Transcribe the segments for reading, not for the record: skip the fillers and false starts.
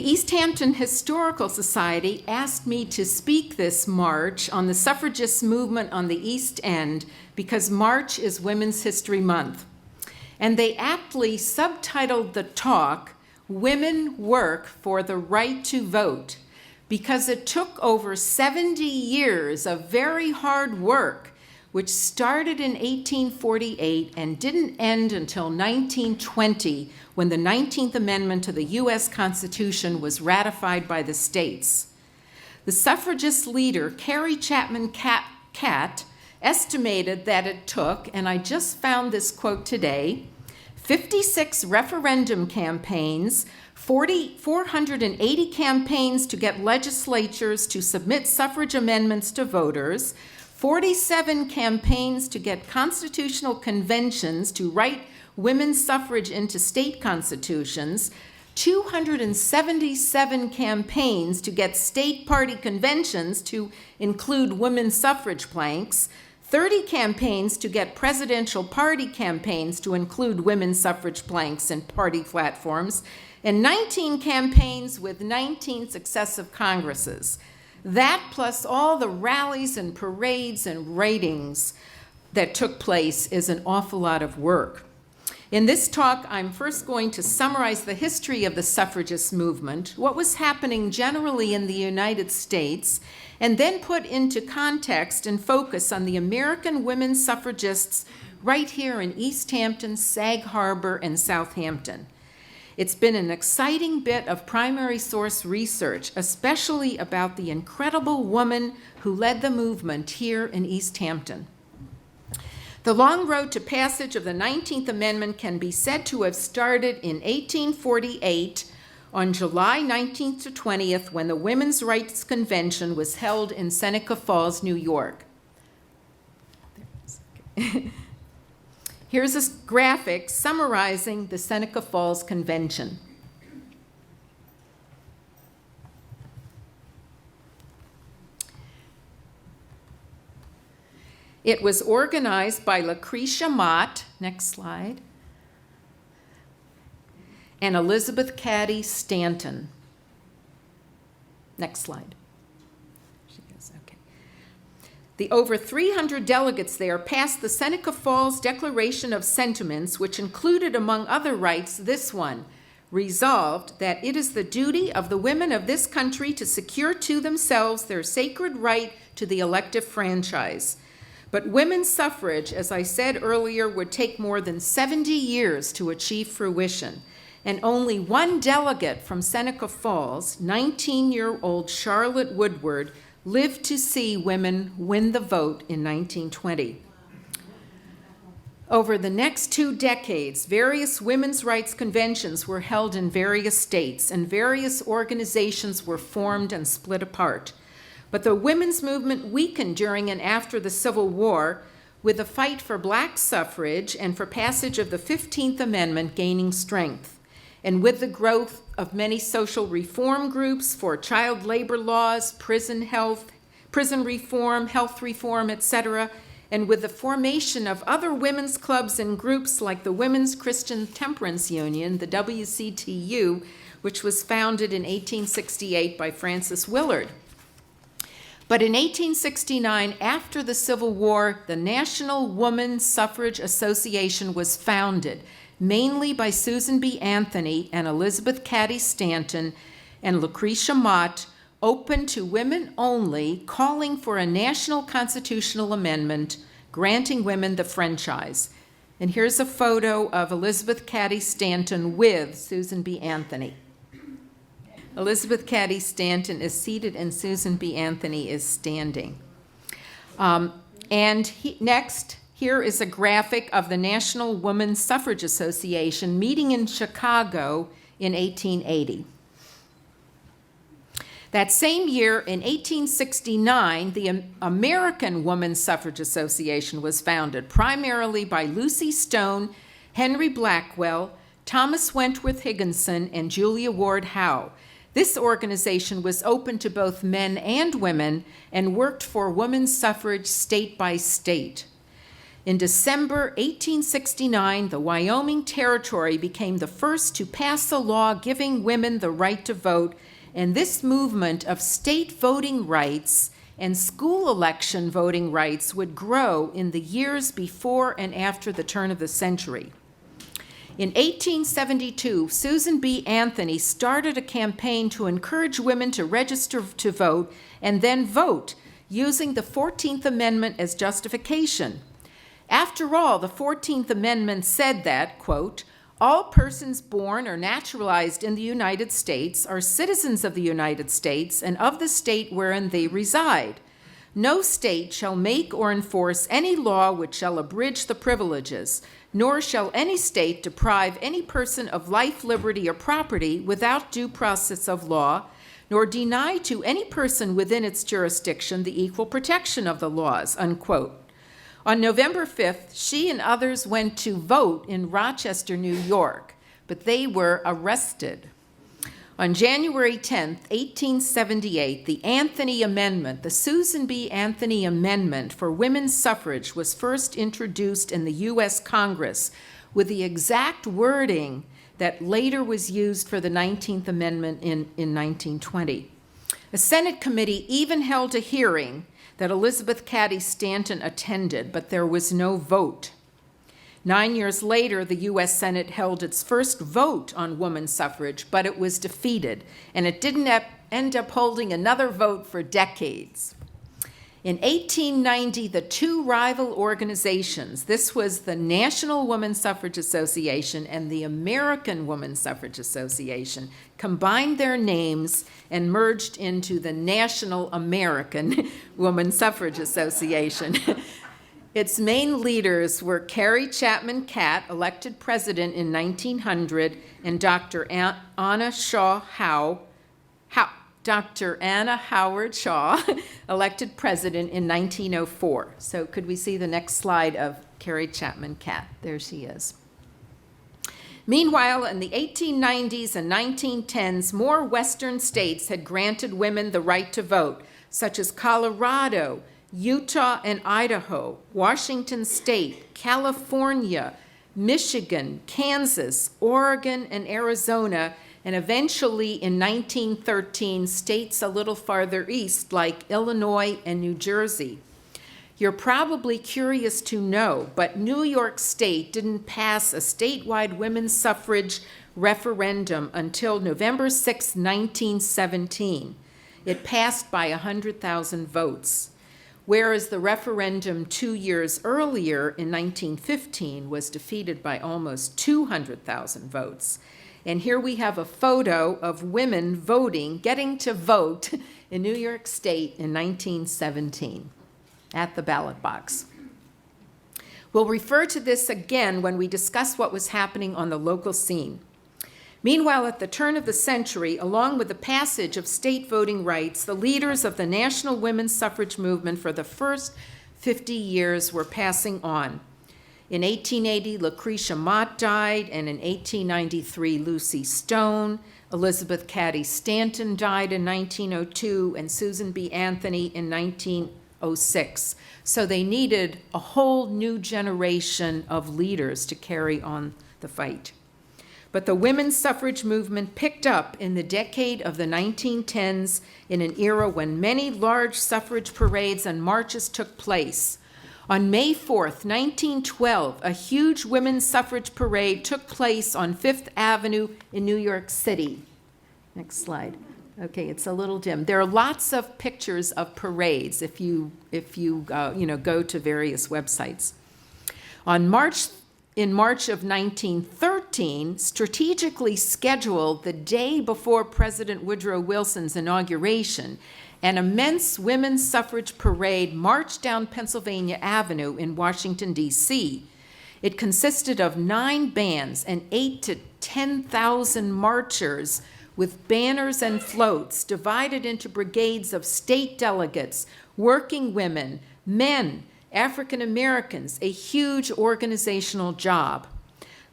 The East Hampton Historical Society asked me to speak this March on the Suffragist Movement on the East End because March is Women's History Month. And they aptly subtitled the talk, Women Work for the Right to Vote, because it took over 70 years of very hard work, which started in 1848 and didn't end until 1920, when the 19th Amendment to the U.S. Constitution was ratified by the states. The suffragist leader, Carrie Chapman Catt, estimated that it took, and I just found this quote today, 56 referendum campaigns, 480 campaigns to get legislatures to submit suffrage amendments to voters, 47 campaigns to get constitutional conventions to write women's suffrage into state constitutions, 277 campaigns to get state party conventions to include women's suffrage planks, 30 campaigns to get presidential party campaigns to include women's suffrage planks and party platforms, and 19 campaigns with 19 successive Congresses. That plus all the rallies and parades and ratings that took place is an awful lot of work. In this talk, I'm first going to summarize the history of the suffragist movement, what was happening generally in the United States, and then put into context and focus on the American women suffragists right here in East Hampton, Sag Harbor, and Southampton. It's been an exciting bit of primary source research, especially about the incredible woman who led the movement here in East Hampton. The long road to passage of the 19th Amendment can be said to have started in 1848 on July 19th to 20th, when the Women's Rights Convention was held in Seneca Falls, New York. Here's a graphic summarizing the Seneca Falls Convention. It was organized by Lucretia Mott, next slide, and Elizabeth Cady Stanton. Next slide. The over 300 delegates there passed the Seneca Falls Declaration of Sentiments, which included, among other rights, this one: resolved that it is the duty of the women of this country to secure to themselves their sacred right to the elective franchise. But women's suffrage, as I said earlier, would take more than 70 years to achieve fruition. And only one delegate from Seneca Falls, 19-year-old Charlotte Woodward, lived to see women win the vote in 1920. Over the next 2 decades, various women's rights conventions were held in various states, and various organizations were formed and split apart. But the women's movement weakened during and after the Civil War, with the fight for black suffrage and for passage of the 15th Amendment gaining strength, and with the growth of many social reform groups for child labor laws, prison reform, health reform, etc., and with the formation of other women's clubs and groups like the Women's Christian Temperance Union, the WCTU, which was founded in 1868 by Frances Willard. But in 1869, after the Civil War, the National Woman Suffrage Association was founded, mainly by Susan B. Anthony and Elizabeth Cady Stanton and Lucretia Mott, open to women only, calling for a national constitutional amendment granting women the franchise. And here's a photo of Elizabeth Cady Stanton with Susan B. Anthony. Elizabeth Cady Stanton is seated and Susan B. Anthony is standing. Next, here is a graphic of the National Women's Suffrage Association meeting in Chicago in 1880. That same year, in 1869, the American Women's Suffrage Association was founded, primarily by Lucy Stone, Henry Blackwell, Thomas Wentworth Higginson, and Julia Ward Howe. This organization was open to both men and women and worked for women's suffrage state by state. In December 1869, the Wyoming Territory became the first to pass a law giving women the right to vote, and this movement of state voting rights and school election voting rights would grow in the years before and after the turn of the century. In 1872, Susan B. Anthony started a campaign to encourage women to register to vote and then vote, using the 14th Amendment as justification. After all, the 14th Amendment said that, quote, all persons born or naturalized in the United States are citizens of the United States and of the state wherein they reside. No state shall make or enforce any law which shall abridge the privileges, nor shall any state deprive any person of life, liberty, or property without due process of law, nor deny to any person within its jurisdiction the equal protection of the laws, unquote. On November 5th, she and others went to vote in Rochester, New York, but they were arrested. On January 10th, 1878, the Anthony Amendment, the Susan B. Anthony Amendment for women's suffrage, was first introduced in the U.S. Congress with the exact wording that later was used for the 19th Amendment in 1920. A Senate committee even held a hearing that Elizabeth Cady Stanton attended, but there was no vote. 9 years later, the U.S. Senate held its first vote on women's suffrage, but it was defeated, and it didn't end up holding another vote for decades. In 1890, the two rival organizations, this was the National Women's Suffrage Association and the American Women's Suffrage Association, combined their names and merged into the National American Women's Suffrage Association. Its main leaders were Carrie Chapman Catt, elected president in 1900, and Dr. Anna Howard Shaw, elected president in 1904. So could we see the next slide of Carrie Chapman Catt? There she is. Meanwhile, in the 1890s and 1910s, more Western states had granted women the right to vote, such as Colorado, Utah and Idaho, Washington State, California, Michigan, Kansas, Oregon, and Arizona, and eventually in 1913, states a little farther east like Illinois and New Jersey. You're probably curious to know, but New York State didn't pass a statewide women's suffrage referendum until November 6, 1917. It passed by 100,000 votes. Whereas the referendum 2 years earlier in 1915 was defeated by almost 200,000 votes. And here we have a photo of women voting, getting to vote in New York State in 1917 at the ballot box. We'll refer to this again when we discuss what was happening on the local scene. Meanwhile, at the turn of the century, along with the passage of state voting rights, the leaders of the national women's suffrage movement for the first 50 years were passing on. In 1880, Lucretia Mott died, and in 1893, Lucy Stone. Elizabeth Cady Stanton died in 1902, and Susan B. Anthony in 1906. So they needed a whole new generation of leaders to carry on the fight. But the women's suffrage movement picked up in the decade of the 1910s in an era when many large suffrage parades and marches took place. On May 4th, 1912, a huge women's suffrage parade took place on Fifth Avenue in New York City. Next slide. Okay, it's a little dim. There are lots of pictures of parades if you go to various websites. In March of 1913, strategically scheduled the day before President Woodrow Wilson's inauguration, an immense women's suffrage parade marched down Pennsylvania Avenue in Washington, D.C. It consisted of 9 bands and 8,000 to 10,000 marchers with banners and floats divided into brigades of state delegates, working women, men, African Americans, a huge organizational job.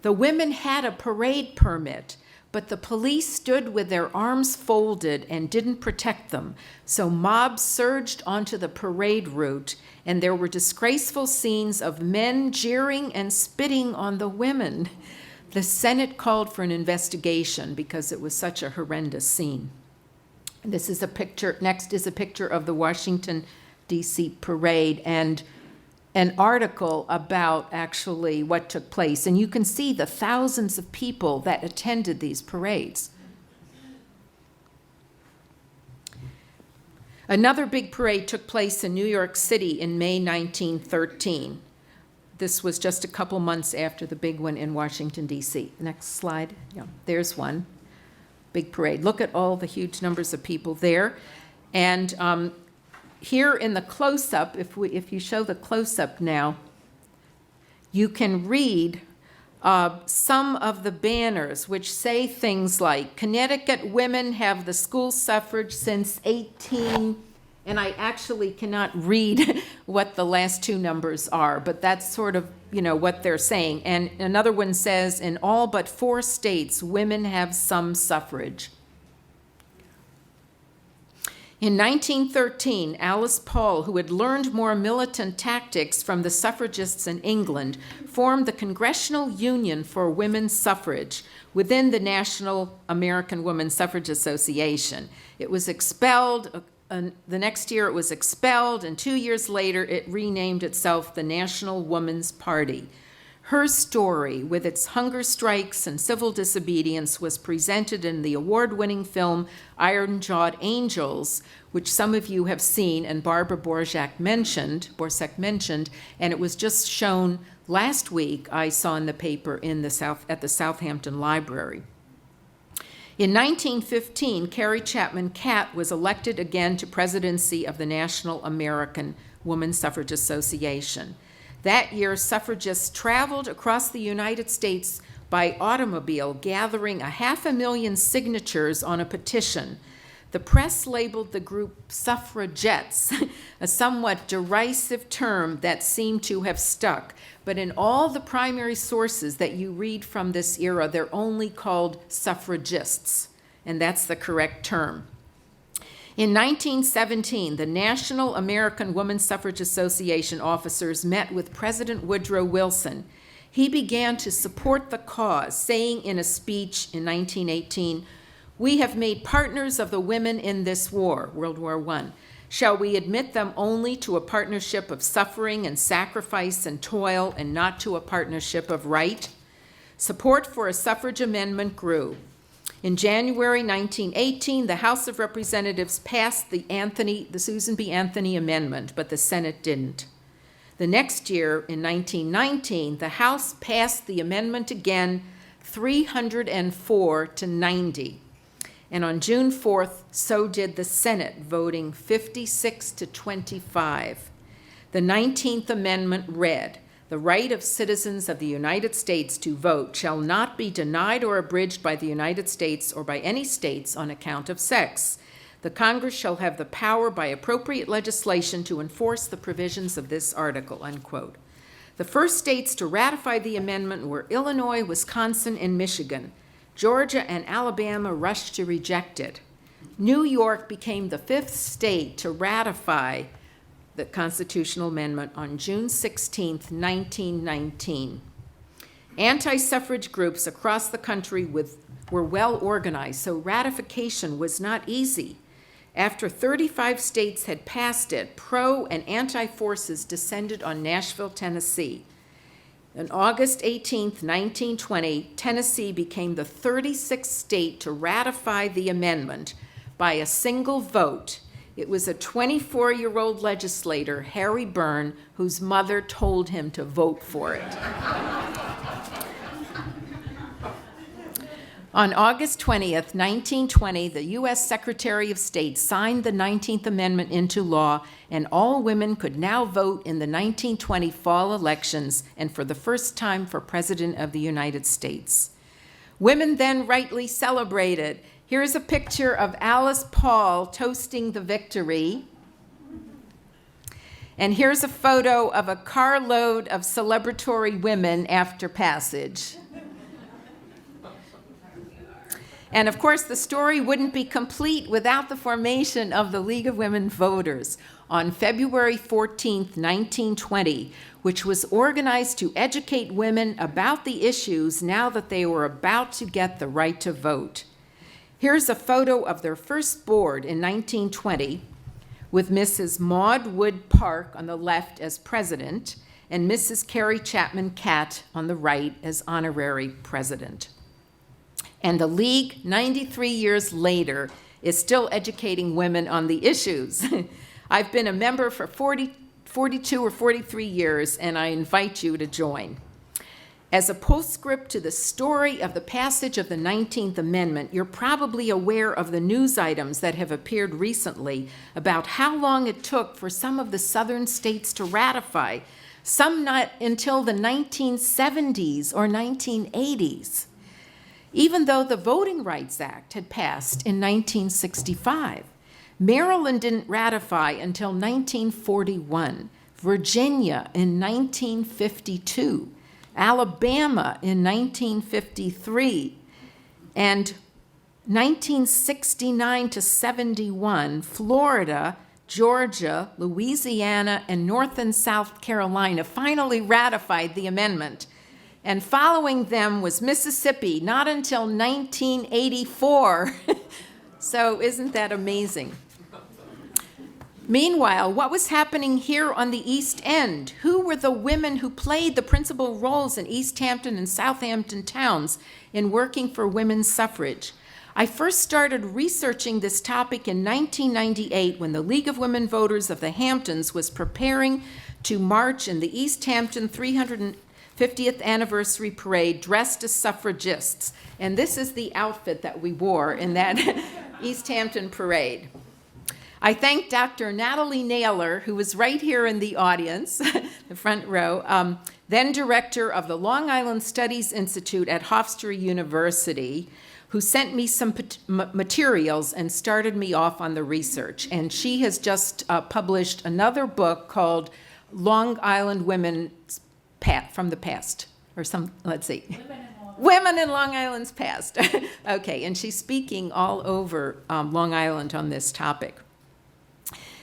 The women had a parade permit, but the police stood with their arms folded and didn't protect them. So mobs surged onto the parade route, and there were disgraceful scenes of men jeering and spitting on the women. The Senate called for an investigation because it was such a horrendous scene. This is a picture, next is a picture of the Washington, D.C. parade, and an article about actually what took place. And you can see the thousands of people that attended these parades. Another big parade took place in New York City in May 1913. This was just a couple months after the big one in Washington, D.C. Next slide. Yeah, there's one. Big parade. Look at all the huge numbers of people there. And here in the close-up, if you show the close-up now, you can read some of the banners which say things like, Connecticut women have the school suffrage since 18, and I actually cannot read what the last two numbers are, but that's sort of, what they're saying. And another one says, in all but 4 states, women have some suffrage. In 1913, Alice Paul, who had learned more militant tactics from the suffragists in England, formed the Congressional Union for Women's Suffrage within the National American Woman Suffrage Association. It was expelled. The next year it was expelled, and 2 years later it renamed itself the National Woman's Party. Her story, with its hunger strikes and civil disobedience, was presented in the award-winning film Iron-Jawed Angels, which some of you have seen and Barbara Borzak mentioned, and it was just shown last week, I saw in the paper at the Southampton Library. In 1915, Carrie Chapman Catt was elected again to presidency of the National American Woman Suffrage Association. That year, suffragists traveled across the United States by automobile, gathering 500,000 signatures on a petition. The press labeled the group suffragettes, a somewhat derisive term that seemed to have stuck. But in all the primary sources that you read from this era, they're only called suffragists, and that's the correct term. In 1917, the National American Woman Suffrage Association officers met with President Woodrow Wilson. He began to support the cause, saying in a speech in 1918, "We have made partners of the women in this war," World War I. "Shall we admit them only to a partnership of suffering and sacrifice and toil, and not to a partnership of right?" Support for a suffrage amendment grew. In January 1918, the House of Representatives passed the Susan B. Anthony Amendment, but the Senate didn't. The next year, in 1919, the House passed the amendment again, 304 to 90. And on June 4th, so did the Senate, voting 56 to 25. The 19th Amendment read, "The right of citizens of the United States to vote shall not be denied or abridged by the United States or by any states on account of sex. The Congress shall have the power by appropriate legislation to enforce the provisions of this article," unquote. The first states to ratify the amendment were Illinois, Wisconsin, and Michigan. Georgia and Alabama rushed to reject it. New York became the 5th state to ratify the constitutional amendment on June 16, 1919. Anti-suffrage groups across the country were well organized, so ratification was not easy. After 35 states had passed it, pro and anti-forces descended on Nashville, Tennessee. On August 18, 1920, Tennessee became the 36th state to ratify the amendment by a single vote. It was a 24-year-old legislator, Harry Byrne, whose mother told him to vote for it. On August 20th, 1920, the U.S. Secretary of State signed the 19th Amendment into law, and all women could now vote in the 1920 fall elections, and for the first time for President of the United States. Women then rightly celebrated. Here's a picture of Alice Paul toasting the victory. And here's a photo of a carload of celebratory women after passage. And of course, the story wouldn't be complete without the formation of the League of Women Voters on February 14th, 1920, which was organized to educate women about the issues now that they were about to get the right to vote. Here's a photo of their first board in 1920 with Mrs. Maud Wood Park on the left as president and Mrs. Carrie Chapman Catt on the right as honorary president. And the League, 93 years later, is still educating women on the issues. I've been a member for 42 or 43 years, and I invite you to join. As a postscript to the story of the passage of the 19th Amendment, you're probably aware of the news items that have appeared recently about how long it took for some of the southern states to ratify, some not until the 1970s or 1980s. Even though the Voting Rights Act had passed in 1965, Maryland didn't ratify until 1941, Virginia in 1952, Alabama in 1953, and 1969 to 71, Florida, Georgia, Louisiana, and North and South Carolina finally ratified the amendment. And following them was Mississippi, not until 1984. So isn't that amazing? Meanwhile, what was happening here on the East End? Who were the women who played the principal roles in East Hampton and Southampton towns in working for women's suffrage? I first started researching this topic in 1998 when the League of Women Voters of the Hamptons was preparing to march in the East Hampton 350th anniversary parade dressed as suffragists. And this is the outfit that we wore in that East Hampton parade. I thank Dr. Natalie Naylor, who was right here in the audience, the front row, then director of the Long Island Studies Institute at Hofstra University, who sent me some materials and started me off on the research. And she has just published another book called Long Island Women from the Past, or some, let's see. Women in Long Island's Past. Okay, and she's speaking all over Long Island on this topic.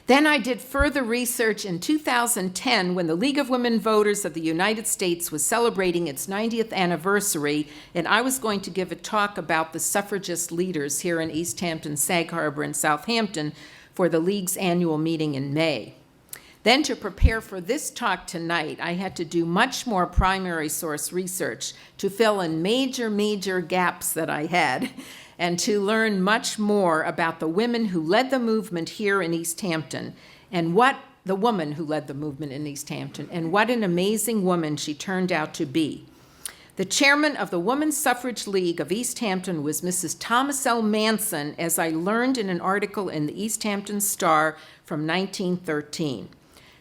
Then I did further research in 2010 when the League of Women Voters of the United States was celebrating its 90th anniversary, and I was going to give a talk about the suffragist leaders here in East Hampton, Sag Harbor, and Southampton for the League's annual meeting in May. Then to prepare for this talk tonight, I had to do much more primary source research to fill in major gaps that I had, and to learn much more about the women who led the movement here in East Hampton, and what the woman who led the movement in East Hampton, and what an amazing woman she turned out to be. The chairman of the Women's Suffrage League of East Hampton was Mrs. Thomas L. Manson, as I learned in an article in the East Hampton Star from 1913.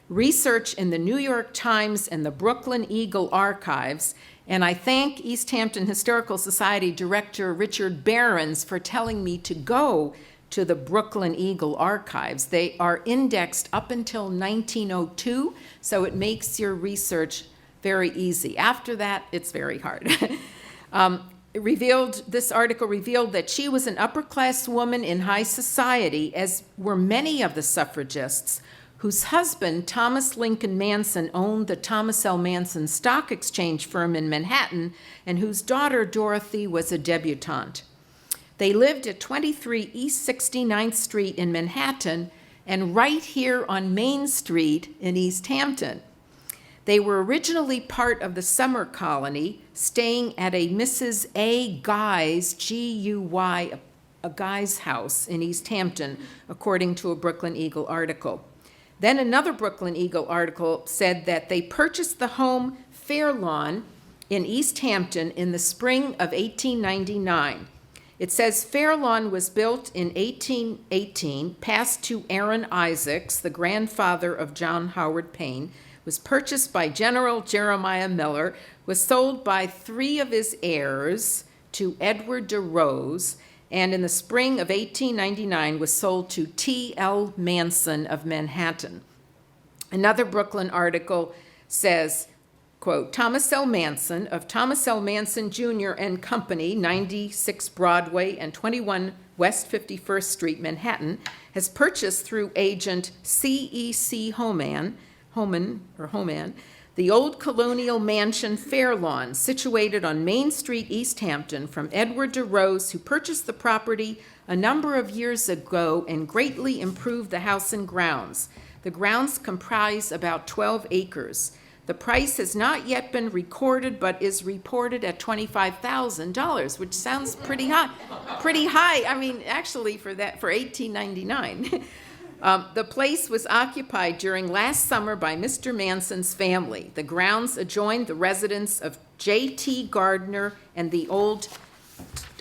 Research in the New York Times and the Brooklyn Eagle archives, and I thank East Hampton Historical Society Director Richard Behrens for telling me to go to the Brooklyn Eagle archives. They are indexed up until 1902, so it makes your research very easy. After that, it's very hard. This article revealed that she was an upper-class woman in high society, as were many of the suffragists, whose husband, Thomas Lincoln Manson, owned the Thomas L. Manson Stock Exchange firm in Manhattan, and whose daughter, Dorothy, was a debutante. They lived at 23 East 69th Street in Manhattan, and right here on Main Street in East Hampton. They were originally part of the summer colony, staying at a Mrs. A. Guy's, G-U-Y, a Guy's house in East Hampton, according to a Brooklyn Eagle article. Then another Brooklyn Eagle article said that they purchased the home Fairlawn in East Hampton in the spring of 1899. It says Fairlawn was built in 1818, passed to Aaron Isaacs, the grandfather of John Howard Payne, was purchased by General Jeremiah Miller, was sold by 3 of his heirs to Edward de Rose, and in the spring of 1899 was sold to T.L. Manson of Manhattan. Another Brooklyn article says, quote, Thomas L. Manson of Thomas L. Manson Jr. and Company, 96 Broadway and 21 West 51st Street, Manhattan, has purchased through agent C.E.C. Homan, the old colonial mansion Fairlawn, situated on Main Street, East Hampton, from Edward DeRose, who purchased the property a number of years ago and greatly improved the house and grounds. The grounds comprise about 12 acres. The price has not yet been recorded, but is reported at $25,000, which sounds pretty high. Pretty high. I mean, actually, for 1899. The place was occupied during last summer by Mr. Manson's family. The grounds adjoined the residence of J.T. Gardner and the old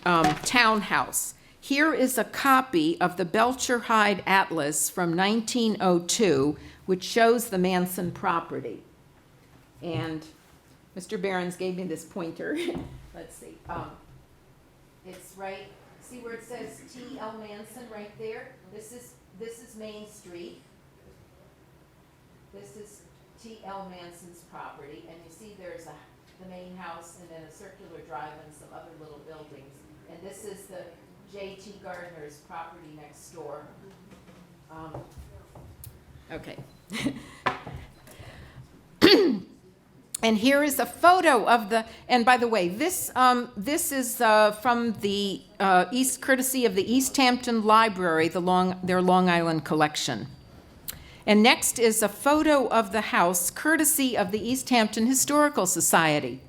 townhouse. Here is a copy of the Belcher Hyde Atlas from 1902, which shows the Manson property. And Mr. Behrens gave me this pointer. Let's see. It's right, see where it says T.L. Manson right there? This is Main Street. This is T.L. Manson's property. And you see there's the main house and then a circular drive and some other little buildings. And this is the J.T. Gardner's property next door. Okay. And here is a photo of the, and by the way, this is from the courtesy of the East Hampton Library, their Long Island collection. And next is a photo of the house, courtesy of the East Hampton Historical Society.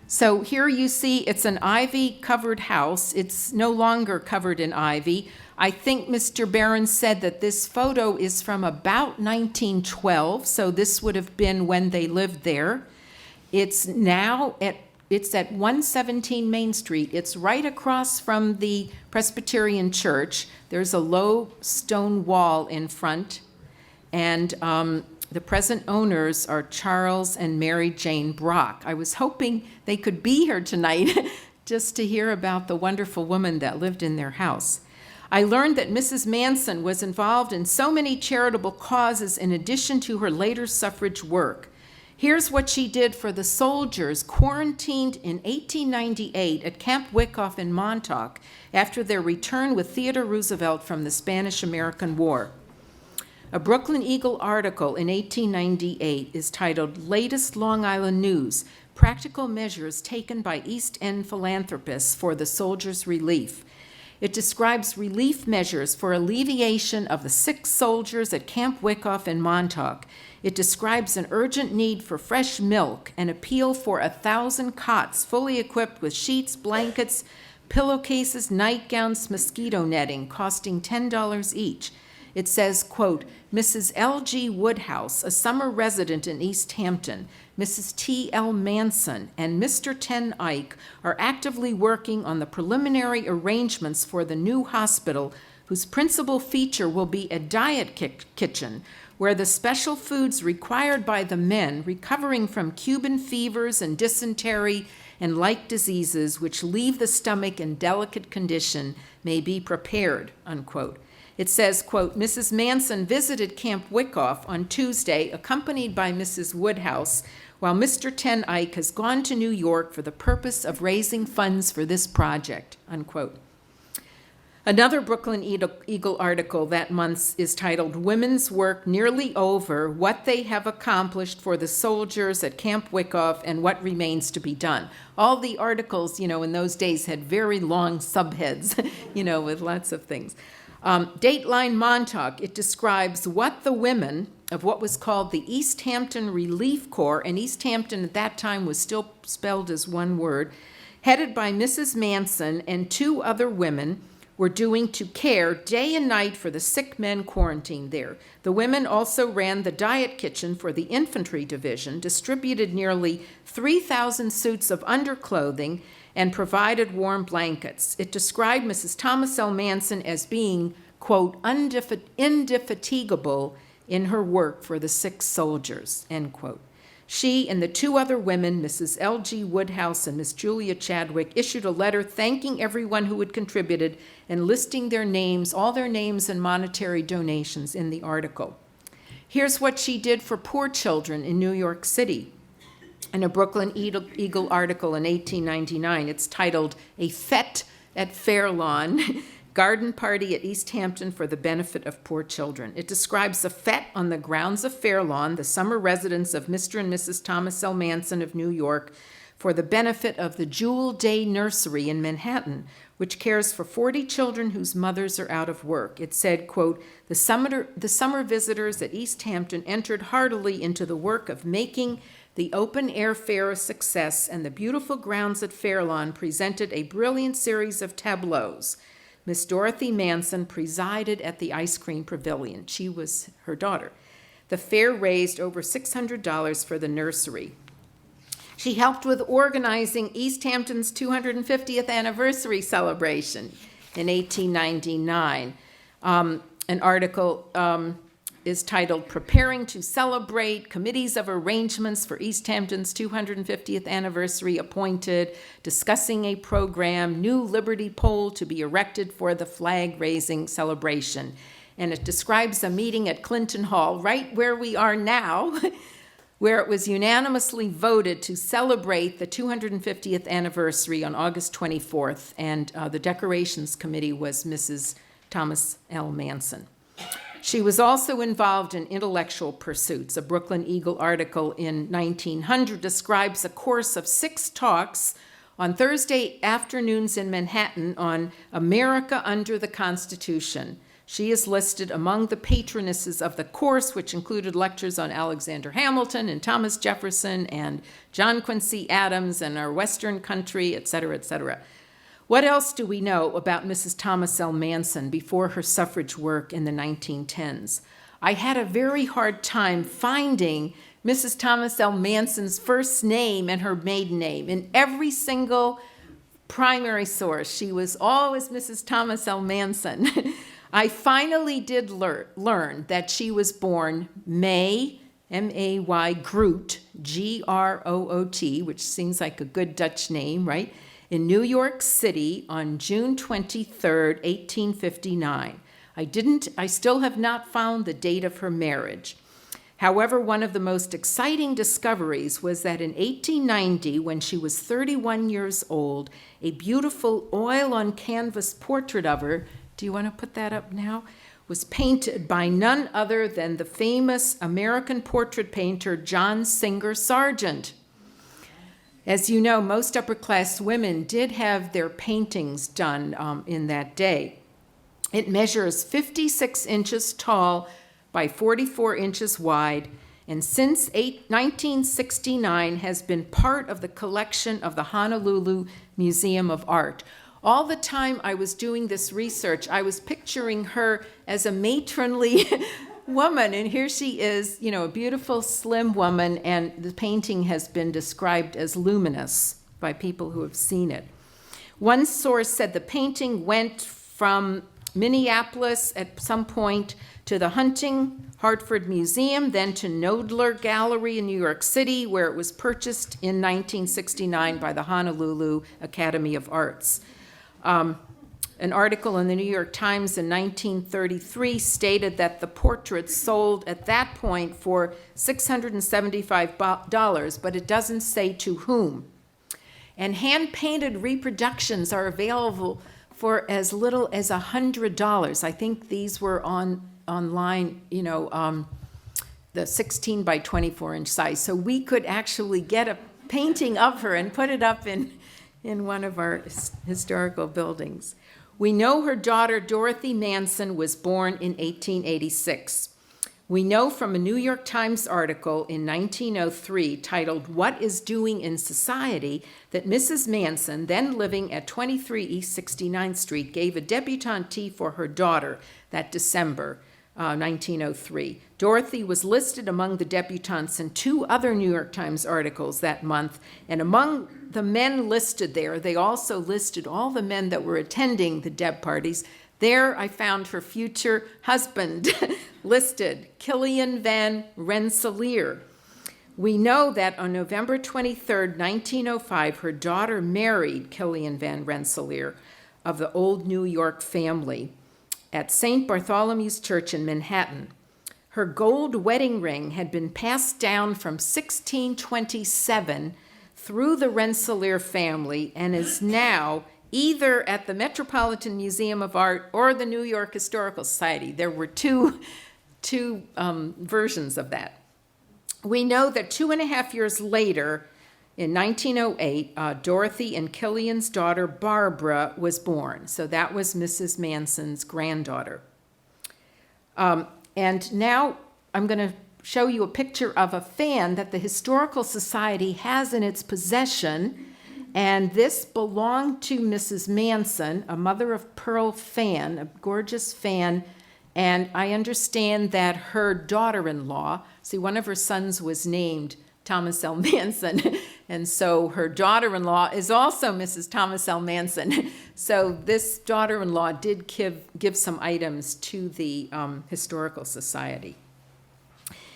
So here you see it's an ivy-covered house. It's no longer covered in ivy. I think Mr. Behrens said that this photo is from about 1912, so this would have been when they lived there. It's at 117 Main Street. It's right across from the Presbyterian Church. There's a low stone wall in front, and the present owners are Charles and Mary Jane Brock. I was hoping they could be here tonight just to hear about the wonderful woman that lived in their house. I learned that Mrs. Manson was involved in so many charitable causes in addition to her later suffrage work. Here's what she did for the soldiers quarantined in 1898 at Camp Wyckoff in Montauk after their return with Theodore Roosevelt from the Spanish-American War. A Brooklyn Eagle article in 1898 is titled Latest Long Island News, Practical Measures Taken by East End Philanthropists for the Soldiers' Relief. It describes relief measures for alleviation of the sick soldiers at Camp Wyckoff in Montauk. It describes an urgent need for fresh milk, an appeal for 1,000 cots fully equipped with sheets, blankets, pillowcases, nightgowns, mosquito netting, costing $10 each. It says, quote, Mrs. L.G. Woodhouse, a summer resident in East Hampton, Mrs. T.L. Manson, and Mr. Ten Eyck are actively working on the preliminary arrangements for the new hospital, whose principal feature will be a diet kitchen, where the special foods required by the men recovering from Cuban fevers and dysentery and like diseases which leave the stomach in delicate condition may be prepared, unquote. It says, quote, Mrs. Manson visited Camp Wyckoff on Tuesday, accompanied by Mrs. Woodhouse, while Mr. Ten Eyck has gone to New York for the purpose of raising funds for this project, unquote. Another Brooklyn Eagle article that month is titled Women's Work Nearly Over, What They Have Accomplished for the Soldiers at Camp Wyckoff and What Remains to Be Done. All the articles, in those days had very long subheads, with lots of things. Dateline Montauk, it describes what the women of what was called the East Hampton Relief Corps, and East Hampton at that time was still spelled as one word, headed by Mrs. Manson and 2 other women, were doing to care day and night for the sick men quarantined there. The women also ran the diet kitchen for the infantry division, distributed nearly 3,000 suits of underclothing, and provided warm blankets. It described Mrs. Thomas L. Manson as being, quote, indefatigable in her work for the sick soldiers, end quote. She and the 2 other women, Mrs. L.G. Woodhouse and Miss Julia Chadwick, issued a letter thanking everyone who had contributed and listing their names, all their names and monetary donations in the article. Here's what she did for poor children in New York City. In a Brooklyn Eagle article in 1899, it's titled "A Fete at Fairlawn, Garden Party at East Hampton for the Benefit of Poor Children." It describes a fete on the grounds of Fairlawn, the summer residence of Mr. and Mrs. Thomas L. Manson of New York, for the benefit of the Jewel Day Nursery in Manhattan, which cares for 40 children whose mothers are out of work. It said, quote, the summer visitors at East Hampton entered heartily into the work of making the open-air fair a success, and the beautiful grounds at Fairlawn presented a brilliant series of tableaux. Miss Dorothy Manson presided at the ice cream pavilion. She was her daughter. The fair raised over $600 for the nursery. She helped with organizing East Hampton's 250th anniversary celebration in 1899. An article is titled "Preparing to Celebrate, Committees of Arrangements for East Hampton's 250th Anniversary Appointed, Discussing a Program, New Liberty Pole to be Erected for the Flag-Raising Celebration." And it describes a meeting at Clinton Hall, right where we are now, where it was unanimously voted to celebrate the 250th anniversary on August 24th, and the decorations committee was Mrs. Thomas L. Manson. She was also involved in intellectual pursuits. A Brooklyn Eagle article in 1900 describes a course of 6 talks on Thursday afternoons in Manhattan on America under the Constitution. She is listed among the patronesses of the course, which included lectures on Alexander Hamilton and Thomas Jefferson and John Quincy Adams and our Western country, et cetera, et cetera. What else do we know about Mrs. Thomas L. Manson before her suffrage work in the 1910s? I had a very hard time finding Mrs. Thomas L. Manson's first name and her maiden name. In every single primary source, she was always Mrs. Thomas L. Manson. I finally did learn that she was born May, M-A-Y, Groot, G-R-O-O-T, which seems like a good Dutch name, right? In New York City on June 23rd, 1859. I still have not found the date of her marriage. However, one of the most exciting discoveries was that in 1890, when she was 31 years old, a beautiful oil-on-canvas portrait of her, do you want to put that up now? Was painted by none other than the famous American portrait painter John Singer Sargent. As you know, most upper-class women did have their paintings done in that day. It measures 56 inches tall by 44 inches wide, and since 1969 has been part of the collection of the Honolulu Museum of Art. All the time I was doing this research, I was picturing her as a matronly woman, and here she is, you know, a beautiful, slim woman, and the painting has been described as luminous by people who have seen it. One source said the painting went from Minneapolis at some point to the Hunting Hartford Museum, then to Knoedler Gallery in New York City, where it was purchased in 1969 by the Honolulu Academy of Arts. An article in the New York Times in 1933 stated that the portraits sold at that point for $675, but it doesn't say to whom. And hand-painted reproductions are available for as little as $100. I think these were online, you know, the 16 by 24 inch size. So we could actually get a painting of her and put it up in one of our historical buildings. We know her daughter, Dorothy Manson, was born in 1886. We know from a New York Times article in 1903 titled "What is Doing in Society" that Mrs. Manson, then living at 23 East 69th Street, gave a debutante tea for her daughter that December, 1903. Dorothy was listed among the debutantes in 2 other New York Times articles that month, and among the men listed there, they also listed all the men that were attending the deb parties. There I found her future husband listed, Killian Van Rensselaer. We know that on November 23rd, 1905, her daughter married Killian Van Rensselaer of the Old New York family at St. Bartholomew's Church in Manhattan. Her gold wedding ring had been passed down from 1627 through the Rensselaer family and is now either at the Metropolitan Museum of Art or the New York Historical Society. There were two versions of that. We know that 2.5 years later, in 1908, Dorothy and Killian's daughter Barbara was born. So that was Mrs. Manson's granddaughter. And now I'm going to show you a picture of a fan that the Historical Society has in its possession. And this belonged to Mrs. Manson, a mother-of-pearl fan, a gorgeous fan. And I understand that her daughter-in-law, see, one of her sons was named Thomas L. Manson, and so her daughter-in-law is also Mrs. Thomas L. Manson. So this daughter-in-law did give some items to the Historical Society.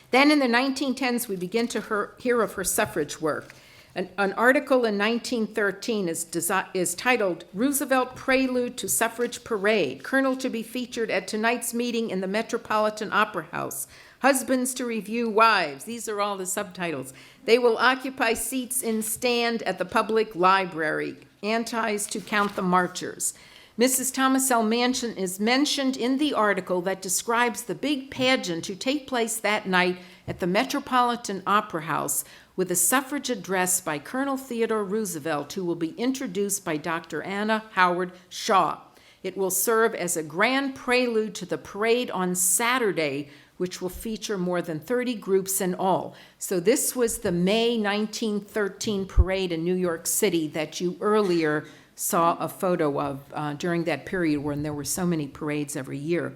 Then in the 1910s, we begin to hear of her suffrage work. An article in 1913 is titled, Roosevelt Prelude to Suffrage Parade, Colonel to be featured at tonight's meeting in the Metropolitan Opera House. Husbands to review wives. These are all the subtitles. They will occupy seats in stand at the public library. Antis to count the marchers. Mrs. Thomas L. Manson is mentioned in the article that describes the big pageant to take place that night at the Metropolitan Opera House with a suffrage address by Colonel Theodore Roosevelt, who will be introduced by Dr. Anna Howard Shaw. It will serve as a grand prelude to the parade on Saturday, which will feature more than 30 groups in all. So this was the May 1913 parade in New York City that you earlier saw a photo of during that period when there were so many parades every year.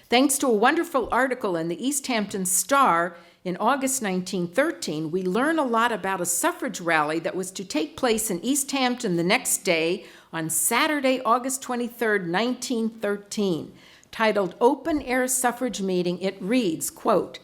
Thanks to a wonderful article in the East Hampton Star in August 1913, we learn a lot about a suffrage rally that was to take place in East Hampton the next day on Saturday, August 23, 1913. Titled Open Air Suffrage Meeting, it reads, quote,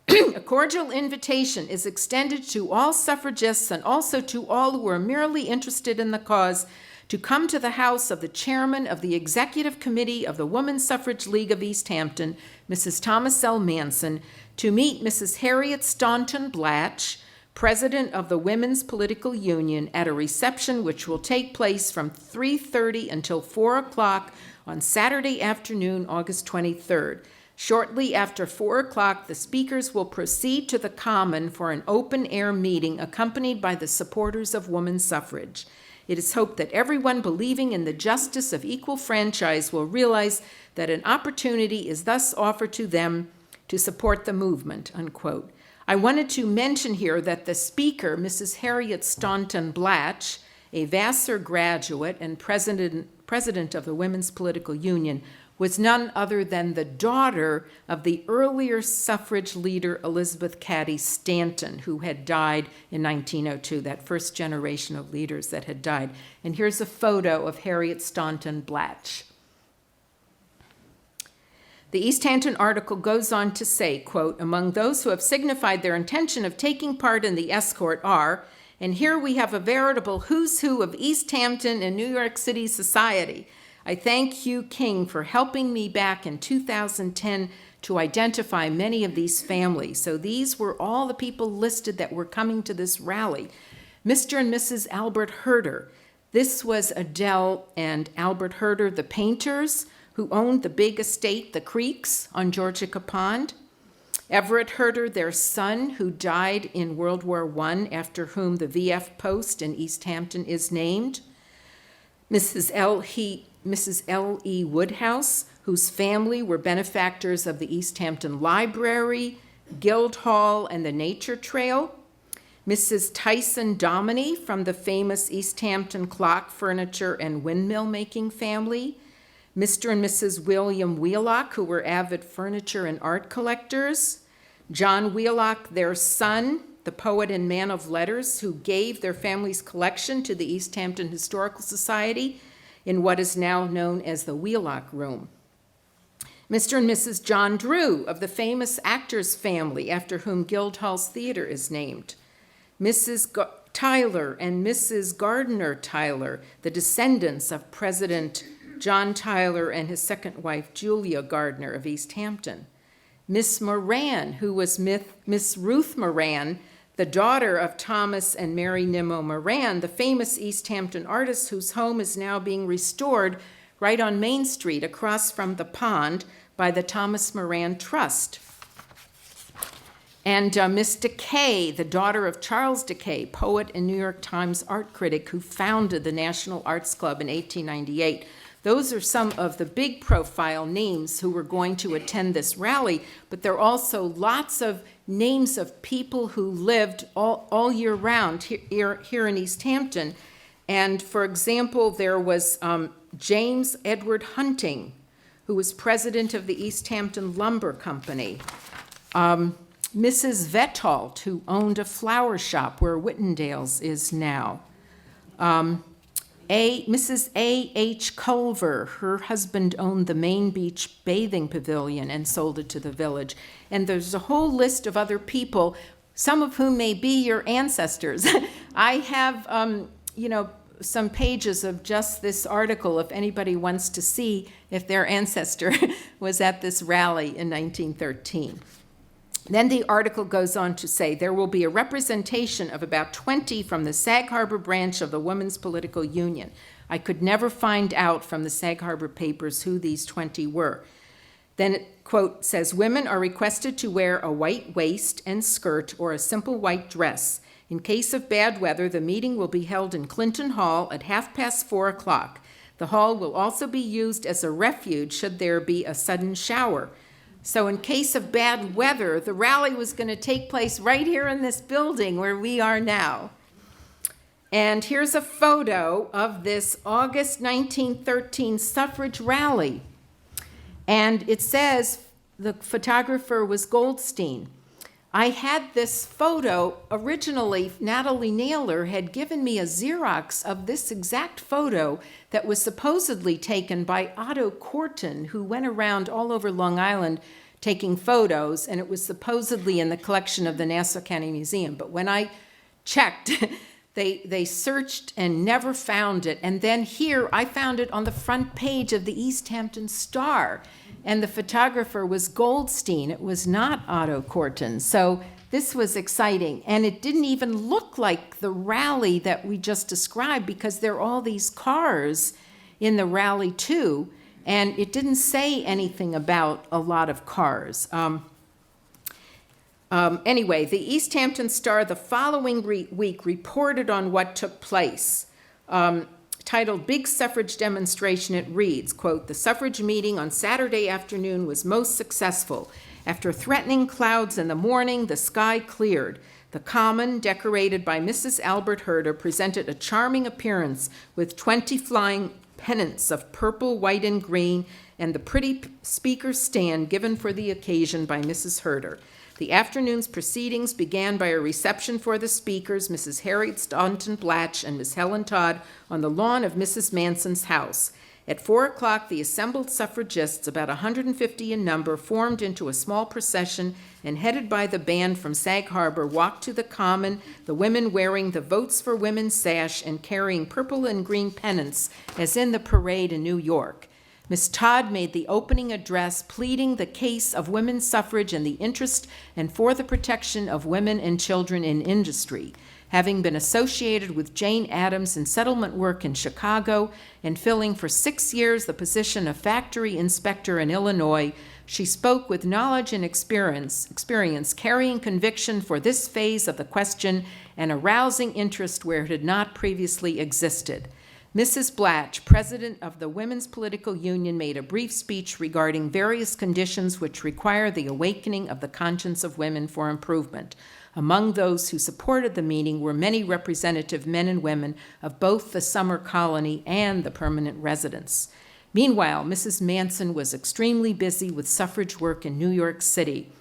a cordial invitation is extended to all suffragists and also to all who are merely interested in the cause to come to the house of the chairman of the Executive Committee of the Women's Suffrage League of East Hampton, Mrs. Thomas L. Manson, to meet Mrs. Harriet Staunton Blatch, president of the Women's Political Union, at a reception which will take place from 3:30 until 4 o'clock on Saturday afternoon, August 23rd. Shortly after 4 o'clock, the speakers will proceed to the Common for an open-air meeting accompanied by the supporters of women's suffrage. It is hoped that everyone believing in the justice of equal franchise will realize that an opportunity is thus offered to them to support the movement, unquote. I wanted to mention here that the speaker, Mrs. Harriet Staunton Blatch, a Vassar graduate and president of the Women's Political Union, was none other than the daughter of the earlier suffrage leader Elizabeth Cady Stanton, who had died in 1902, that first generation of leaders that had died. And here's a photo of Harriet Staunton Blatch. The East Hampton article goes on to say, quote, among those who have signified their intention of taking part in the escort are, and here we have a veritable who's who of East Hampton and New York City society. I thank Hugh King for helping me back in 2010 to identify many of these families. So these were all the people listed that were coming to this rally. Mr. and Mrs. Albert Herder. This was Adele and Albert Herder, the painters, who owned the big estate, the Creeks, on Georgica Pond. Everett Herder, their son, who died in World War I, after whom the VF Post in East Hampton is named. Mrs. L.E. Woodhouse, whose family were benefactors of the East Hampton Library, Guildhall, and the Nature Trail. Mrs. Tyson Dominey from the famous East Hampton clock, furniture, and windmill making family. Mr. and Mrs. William Wheelock, who were avid furniture and art collectors. John Wheelock, their son, the poet and man of letters, who gave their family's collection to the East Hampton Historical Society in what is now known as the Wheelock Room. Mr. and Mrs. John Drew of the famous actors family, after whom Guildhall's Theater is named. Mrs. Tyler and Mrs. Gardner Tyler, the descendants of President John Tyler and his second wife, Julia Gardner of East Hampton. Miss Moran, who was Miss Ruth Moran, the daughter of Thomas and Mary Nimmo Moran, the famous East Hampton artist whose home is now being restored right on Main Street across from the pond by the Thomas Moran Trust. And Miss Decay, the daughter of Charles Decay, poet and New York Times art critic who founded the National Arts Club in 1898. Those are some of the big profile names who were going to attend this rally, but there are also lots of names of people who lived all year round here in East Hampton. And for example, there was James Edward Hunting, who was president of the East Hampton Lumber Company. Mrs. Vetalt, who owned a flower shop where Whittendale's is now. Mrs. A.H. Culver, her husband owned the Main Beach Bathing Pavilion and sold it to the village. And there's a whole list of other people, some of whom may be your ancestors. I have, some pages of just this article if anybody wants to see if their ancestor was at this rally in 1913. Then the article goes on to say there will be a representation of about 20 from the Sag Harbor branch of the Women's Political Union. I could never find out from the Sag Harbor papers who these 20 were. Then it, quote, says, women are requested to wear a white waist and skirt or a simple white dress. In case of bad weather, the meeting will be held in Clinton Hall at 4:30. The hall will also be used as a refuge should there be a sudden shower. So in case of bad weather, the rally was going to take place right here in this building where we are now. And here's a photo of this August 1913 suffrage rally. And it says the photographer was Goldstein. I had this photo originally, Natalie Naylor had given me a Xerox of this exact photo that was supposedly taken by Otto Corton, who went around all over Long Island taking photos, and it was supposedly in the collection of the Nassau County Museum. But when I checked, they searched and never found it. And then here, I found it on the front page of the East Hampton Star. And the photographer was Goldstein. It was not Otto Corton. So this was exciting. And it didn't even look like the rally that we just described because there are all these cars in the rally too. And it didn't say anything about a lot of cars. Anyway, the East Hampton Star the following week reported on what took place. Titled Big Suffrage Demonstration, it reads, quote, the suffrage meeting on Saturday afternoon was most successful. After threatening clouds in the morning, the sky cleared. The Common, decorated by Mrs. Albert Herder, presented a charming appearance with 20 flying pennants of purple, white, and green, and the pretty speaker's stand given for the occasion by Mrs. Herder. The afternoon's proceedings began by a reception for the speakers, Mrs. Harriet Staunton Blatch and Miss Helen Todd, on the lawn of Mrs. Manson's house. At 4:00, the assembled suffragists, about 150 in number, formed into a small procession and, headed by the band from Sag Harbor, walked to the Common, the women wearing the Votes for Women sash and carrying purple and green pennants, as in the parade in New York. Miss Todd made the opening address, pleading the case of women's suffrage in the interest and for the protection of women and children in industry. Having been associated with Jane Addams in settlement work in Chicago and filling for 6 years the position of factory inspector in Illinois, she spoke with knowledge and experience, carrying conviction for this phase of the question and arousing interest where it had not previously existed. Mrs. Blatch, president of the Women's Political Union, made a brief speech regarding various conditions which require the awakening of the conscience of women for improvement. Among those who supported the meeting were many representative men and women of both the summer colony and the permanent residents. Meanwhile, Mrs. Manson was extremely busy with suffrage work in New York City.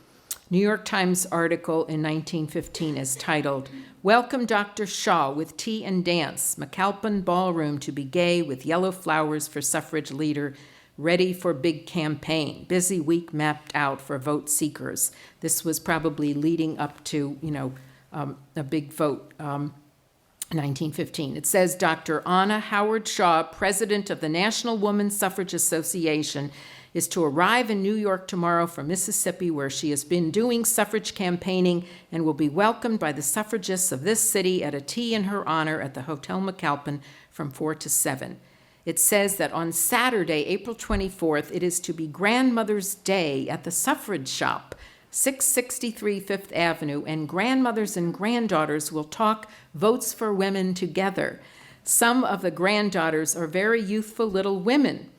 New York Times article in 1915 is titled, Welcome Dr. Shaw with Tea and Dance, McAlpin Ballroom to be gay with yellow flowers for suffrage leader, ready for big campaign, busy week mapped out for vote seekers. This was probably leading up to, a big vote, 1915. It says, Dr. Anna Howard Shaw, president of the National Woman Suffrage Association, is to arrive in New York tomorrow from Mississippi, where she has been doing suffrage campaigning and will be welcomed by the suffragists of this city at a tea in her honor at the Hotel McAlpin from 4 to 7. It says that on Saturday, April 24th, it is to be Grandmother's Day at the Suffrage Shop, 663 Fifth Avenue, and grandmothers and granddaughters will talk votes for women together. Some of the granddaughters are very youthful little women.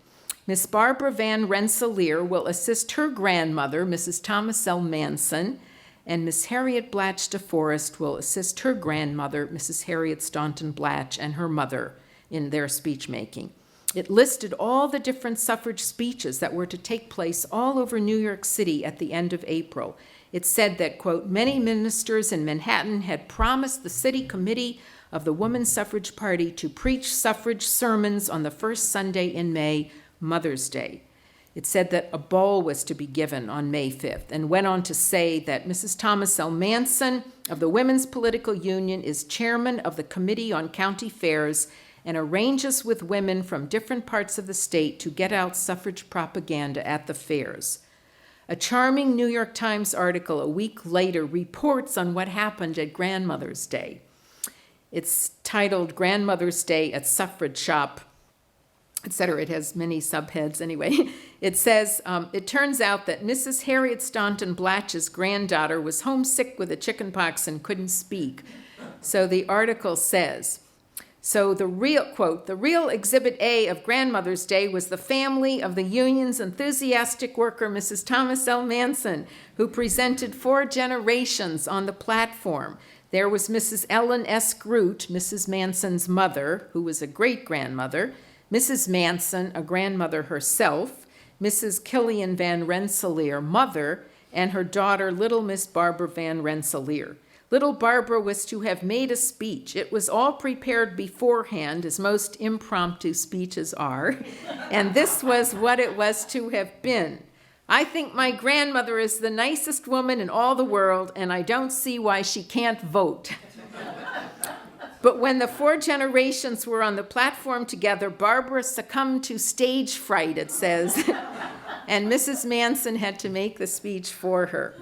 Miss Barbara Van Rensselaer will assist her grandmother, Mrs. Thomas L. Manson, and Miss Harriet Blatch DeForest will assist her grandmother, Mrs. Harriet Staunton Blatch, and her mother in their speech making. It listed all the different suffrage speeches that were to take place all over New York City at the end of April. It said that, quote, many ministers in Manhattan had promised the city committee of the Woman Suffrage Party to preach suffrage sermons on the first Sunday in May, Mother's Day. It said that a ball was to be given on May 5th and went on to say that Mrs. Thomas L. Manson of the Women's Political Union is chairman of the Committee on County Fairs and arranges with women from different parts of the state to get out suffrage propaganda at the fairs. A charming New York Times article a week later reports on what happened at Grandmother's Day. It's titled Grandmother's Day at Suffrage Shop, etc. It has many subheads anyway. It says, it turns out that Mrs. Harriet Staunton Blatch's granddaughter was homesick with the chickenpox and couldn't speak. So the article says, so the real, quote, the real Exhibit A of Grandmother's Day was the family of the union's enthusiastic worker, Mrs. Thomas L. Manson, who presented 4 generations on the platform. There was Mrs. Ellen S. Groot, Mrs. Manson's mother, who was a great-grandmother, Mrs. Manson, a grandmother herself, Mrs. Killian Van Rensselaer, mother, and her daughter, little Miss Barbara Van Rensselaer. Little Barbara was to have made a speech. It was all prepared beforehand, as most impromptu speeches are, and this was what it was to have been. I think my grandmother is the nicest woman in all the world, and I don't see why she can't vote. But when the 4 generations were on the platform together, Barbara succumbed to stage fright, it says, and Mrs. Manson had to make the speech for her.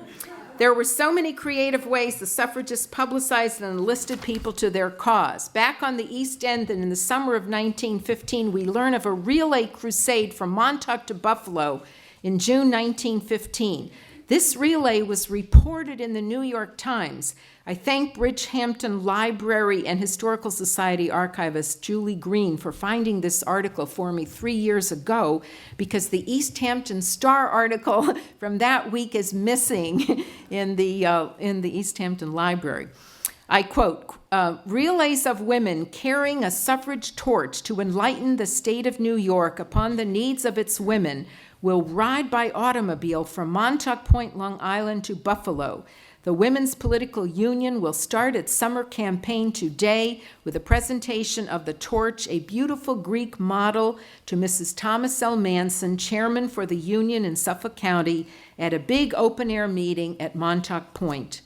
There were so many creative ways the suffragists publicized and enlisted people to their cause. Back on the East End and in the summer of 1915, we learn of a relay crusade from Montauk to Buffalo in June 1915. This relay was reported in the New York Times. I thank Bridgehampton Library and Historical Society archivist Julie Green for finding this article for me 3 years ago, because the East Hampton Star article from that week is missing in the East Hampton Library. I quote, relays of women carrying a suffrage torch to enlighten the state of New York upon the needs of its women will ride by automobile from Montauk Point, Long Island to Buffalo. The Women's Political Union will start its summer campaign today with a presentation of the torch, a beautiful Greek model, to Mrs. Thomas L. Manson, chairman for the union in Suffolk County, at a big open-air meeting at Montauk Point.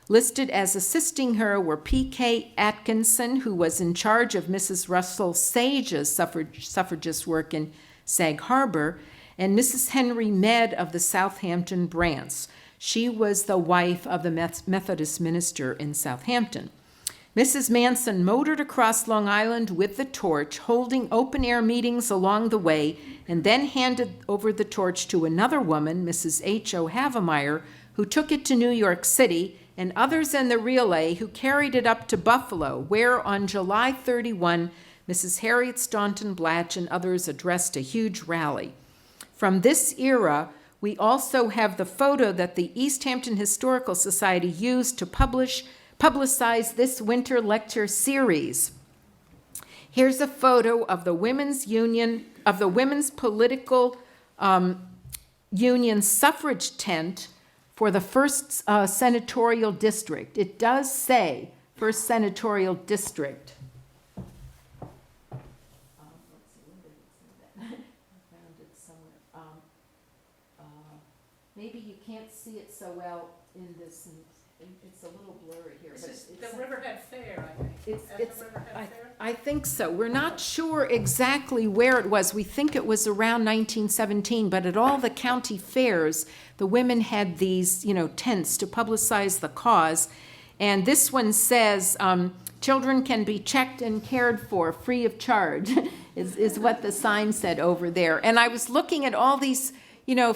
Listed as assisting her were P.K. Atkinson, who was in charge of Mrs. Russell Sage's suffragist work in Sag Harbor, and Mrs. Henry Mead of the Southampton branch. She was the wife of the Methodist minister in Southampton. Mrs. Manson motored across Long Island with the torch, holding open-air meetings along the way, and then handed over the torch to another woman, Mrs. H.O. Havemeyer, who took it to New York City, and others in the relay who carried it up to Buffalo, where on July 31, Mrs. Harriet Staunton Blatch and others addressed a huge rally. From this era, we also have the photo that the East Hampton Historical Society used to publicize this winter lecture series. Here's a photo of the Women's Political Union suffrage tent for the first senatorial district. It does say first senatorial district. Maybe you can't see it so well in this. It's a little blurry here. This is the Riverhead Fair, I think. It's, the Riverhead Fair? I think so. We're not sure exactly where it was. We think it was around 1917, but at all the county fairs, the women had these, tents to publicize the cause. And this one says, children can be checked and cared for free of charge, is what the sign said over there. And I was looking at all these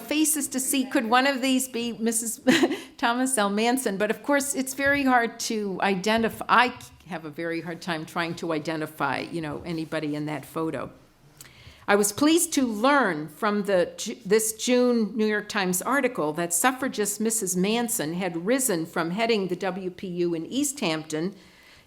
faces to see, could one of these be Mrs. Thomas L. Manson? But of course, it's very hard to identify. I have a very hard time trying to identify, anybody in that photo. I was pleased to learn from this June New York Times article that suffragist Mrs. Manson had risen from heading the WPU in East Hampton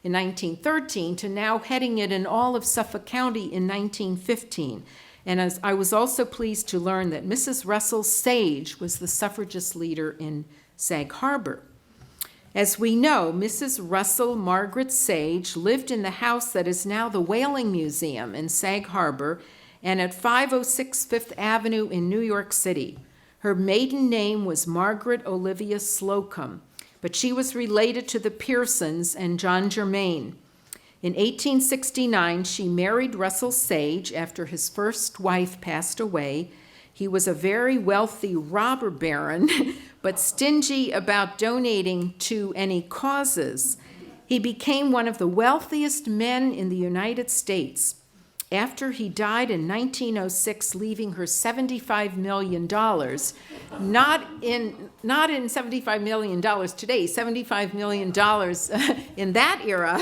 in 1913 to now heading it in all of Suffolk County in 1915. And as I was also pleased to learn that Mrs. Russell Sage was the suffragist leader in Sag Harbor. As we know, Mrs. Russell Margaret Sage lived in the house that is now the Whaling Museum in Sag Harbor and at 506 Fifth Avenue in New York City. Her maiden name was Margaret Olivia Slocum, but she was related to the Pearsons and John Germain. In 1869, she married Russell Sage after his first wife passed away. He was a very wealthy robber baron, but stingy about donating to any causes. He became one of the wealthiest men in the United States. After he died in 1906, leaving her $75 million, not in $75 million today, $75 million in that era,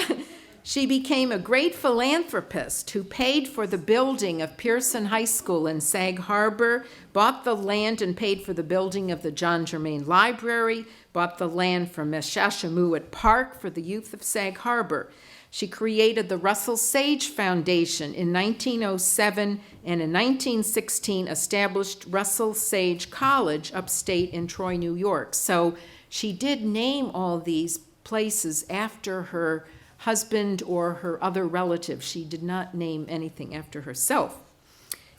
she became a great philanthropist who paid for the building of Pearson High School in Sag Harbor, bought the land and paid for the building of the John Germain Library, bought the land from Meshashamuet Park for the youth of Sag Harbor. She created the Russell Sage Foundation in 1907 and in 1916 established Russell Sage College upstate in Troy, New York. So she did name all these places after her husband or her other relative. She did not name anything after herself.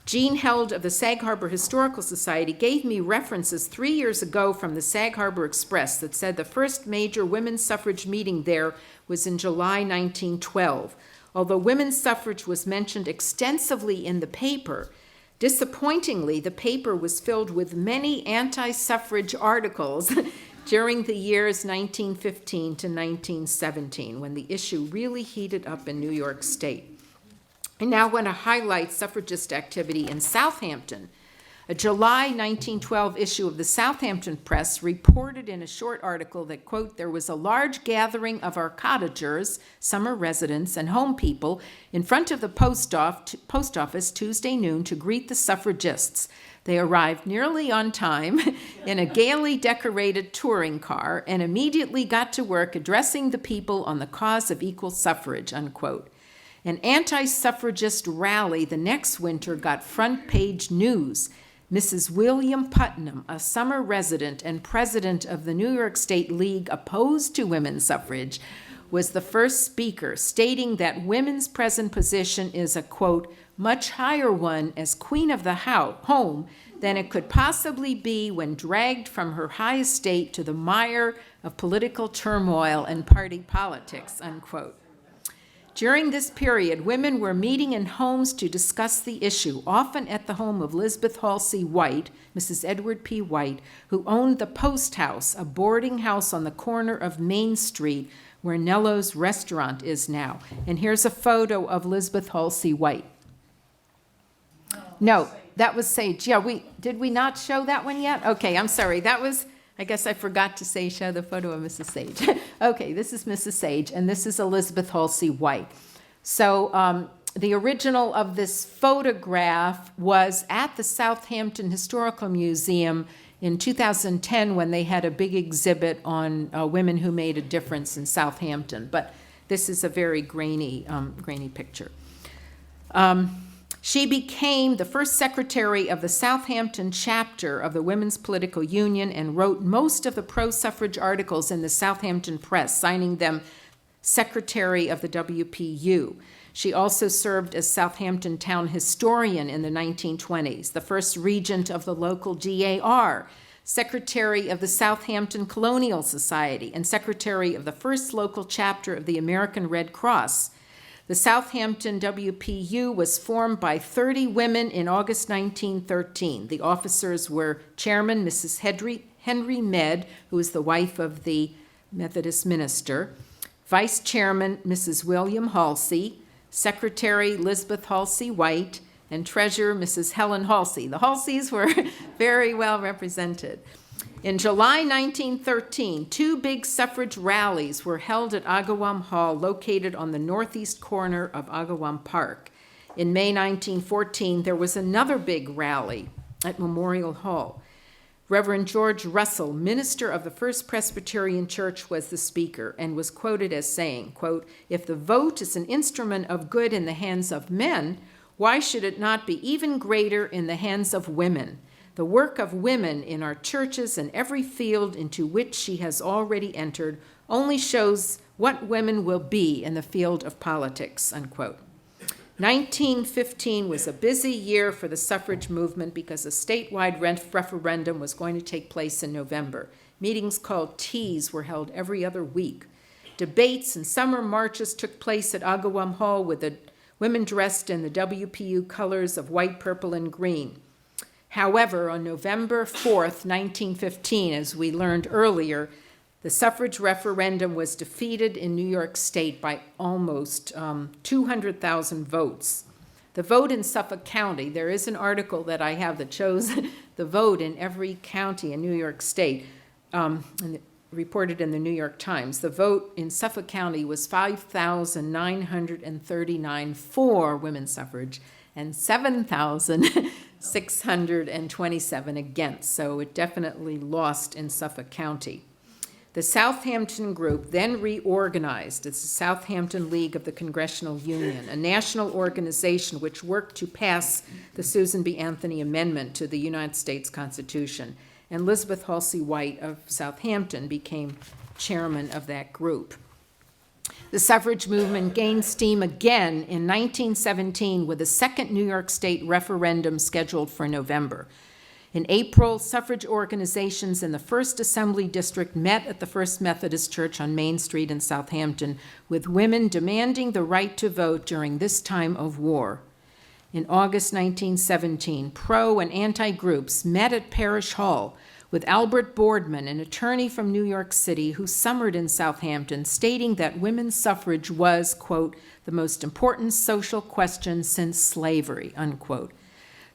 Jean Held of the Sag Harbor Historical Society gave me references 3 years ago from the Sag Harbor Express that said the first major women's suffrage meeting there was in July 1912. Although women's suffrage was mentioned extensively in the paper, disappointingly, the paper was filled with many anti-suffrage articles during the years 1915 to 1917, when the issue really heated up in New York State. I now want to highlight suffragist activity in Southampton. A July 1912 issue of the Southampton Press reported in a short article that, quote, there was a large gathering of our cottagers, summer residents, and home people in front of the post office Tuesday noon to greet the suffragists. They arrived nearly on time in a gaily decorated touring car and immediately got to work addressing the people on the cause of equal suffrage, unquote. An anti-suffragist rally the next winter got front-page news. Mrs. William Putnam, a summer resident and president of the New York State League opposed to women's suffrage, was the first speaker, stating that women's present position is a, quote, much higher one as queen of the home than it could possibly be when dragged from her high estate to the mire of political turmoil and party politics, unquote. During this period, women were meeting in homes to discuss the issue, often at the home of Lisbeth Halsey White, Mrs. Edward P. White, who owned the Post House, a boarding house on the corner of Main Street where Nello's restaurant is now. And here's a photo of Lisbeth Halsey White. No, that was Sage. Yeah, did we not show that one yet? Okay, I'm sorry. That was, I guess I forgot to show the photo of Mrs. Sage. Okay, this is Mrs. Sage, and this is Elizabeth Halsey White. So the original of this photograph was at the Southampton Historical Museum in 2010 when they had a big exhibit on women who made a difference in Southampton. But this is a very grainy picture. She became the first secretary of the Southampton chapter of the Women's Political Union and wrote most of the pro-suffrage articles in the Southampton Press, signing them secretary of the WPU. She also served as Southampton town historian in the 1920s, the first regent of the local DAR, secretary of the Southampton Colonial Society, and secretary of the first local chapter of the American Red Cross. The Southampton WPU was formed by 30 women in August 1913. The officers were Chairman Mrs. Henry Mead, who was the wife of the Methodist minister, Vice Chairman Mrs. William Halsey, Secretary Elizabeth Halsey White, and Treasurer Mrs. Helen Halsey. The Halseys were very well represented. In July 1913, 2 big suffrage rallies were held at Agawam Hall, located on the northeast corner of Agawam Park. In May 1914, there was another big rally at Memorial Hall. Reverend George Russell, minister of the First Presbyterian Church, was the speaker and was quoted as saying, quote, "If the vote is an instrument of good in the hands of men, why should it not be even greater in the hands of women? The work of women in our churches and every field into which she has already entered only shows what women will be in the field of politics," unquote. 1915 was a busy year for the suffrage movement because a statewide referendum was going to take place in November. Meetings called teas were held every other week. Debates and summer marches took place at Agawam Hall with the women dressed in the WPU colors of white, purple, and green. However, on November 4th, 1915, as we learned earlier, the suffrage referendum was defeated in New York State by almost 200,000 votes. The vote in Suffolk County, there is an article that I have that shows the vote in every county in New York State, and reported in the New York Times. The vote in Suffolk County was 5,939 for women's suffrage and 7,627 against. So it definitely lost in Suffolk County. The Southampton group then reorganized as the Southampton League of the Congressional Union, a national organization which worked to pass the Susan B. Anthony Amendment to the United States Constitution. And Elizabeth Halsey White of Southampton became chairman of that group. The suffrage movement gained steam again in 1917 with a second New York State referendum scheduled for November. In April, suffrage organizations in the 1st Assembly District met at the First Methodist Church on Main Street in Southampton, with women demanding the right to vote during this time of war. In August 1917, pro and anti groups met at Parish Hall with Albert Boardman, an attorney from New York City who summered in Southampton, stating that women's suffrage was, quote, "the most important social question since slavery," unquote.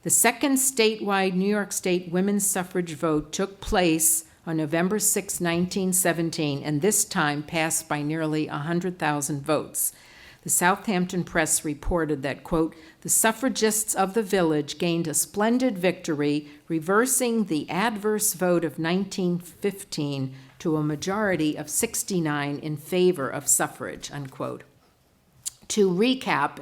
The second statewide New York State women's suffrage vote took place on November 6, 1917, and this time passed by nearly 100,000 votes. The Southampton Press reported that, quote, "the suffragists of the village gained a splendid victory, reversing the adverse vote of 1915 to a majority of 69 in favor of suffrage," unquote. To recap,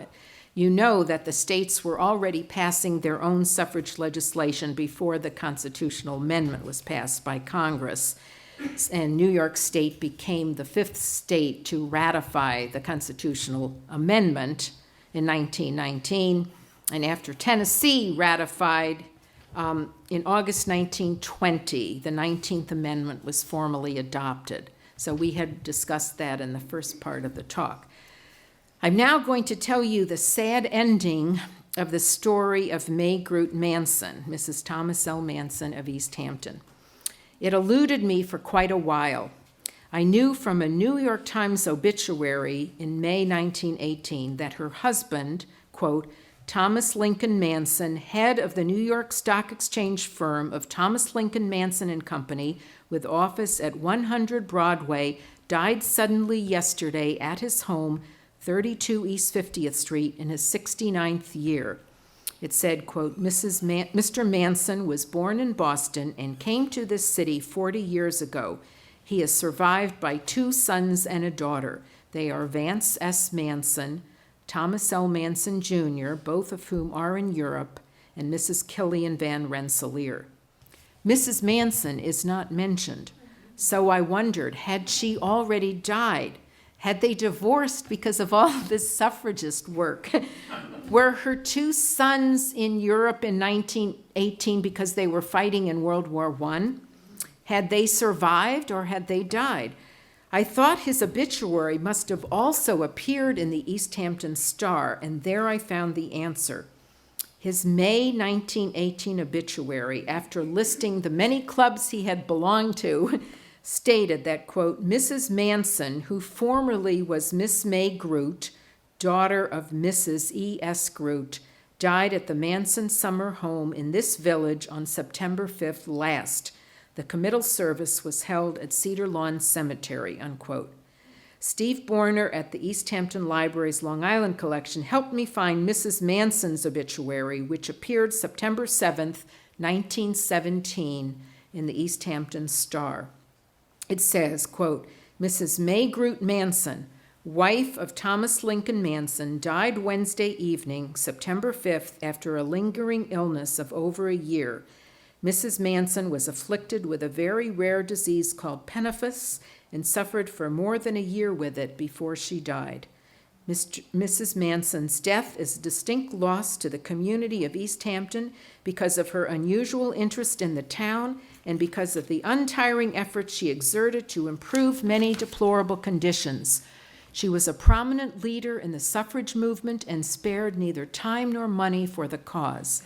you know that the states were already passing their own suffrage legislation before the constitutional amendment was passed by Congress. And New York State became the 5th state to ratify the constitutional amendment in 1919. And after Tennessee ratified in August 1920, the 19th Amendment was formally adopted. So we had discussed that in the first part of the talk. I'm now going to tell you the sad ending of the story of May Groot Manson, Mrs. Thomas L. Manson of East Hampton. It eluded me for quite a while. I knew from a New York Times obituary in May 1918 that her husband, quote, "Thomas Lincoln Manson, head of the New York Stock Exchange firm of Thomas Lincoln Manson and Company, with office at 100 Broadway, died suddenly yesterday at his home, 32 East 50th Street, in his 69th year." It said, quote, "Mr. Manson was born in Boston and came to this city 40 years ago. He is survived by 2 sons and a daughter. They are Vance S. Manson, Thomas L. Manson, Jr., both of whom are in Europe, and Mrs. Killian Van Rensselaer." Mrs. Manson is not mentioned, so I wondered, had she already died? Had they divorced because of all this suffragist work? Were her 2 sons in Europe in 1918 because they were fighting in World War I? Had they survived or had they died? I thought his obituary must have also appeared in the East Hampton Star, and there I found the answer. His May 1918 obituary, after listing the many clubs he had belonged to, stated that, quote, Mrs. Manson, who formerly was Miss May Groot, daughter of Mrs. E.S. Groot, died at the Manson summer home in this village on September 5th last. The committal service was held at Cedar Lawn Cemetery, unquote. Steve Borner at the East Hampton Library's Long Island collection helped me find Mrs. Manson's obituary, which appeared September 7th, 1917, in the East Hampton Star. It says, quote, Mrs. May Groot Manson, wife of Thomas Lincoln Manson, died Wednesday evening, September 5th, after a lingering illness of over a year. Mrs. Manson was afflicted with a very rare disease called peniphus and suffered for more than a year with it before she died. Mrs. Manson's death is a distinct loss to the community of East Hampton because of her unusual interest in the town and because of the untiring efforts she exerted to improve many deplorable conditions. She was a prominent leader in the suffrage movement and spared neither time nor money for the cause.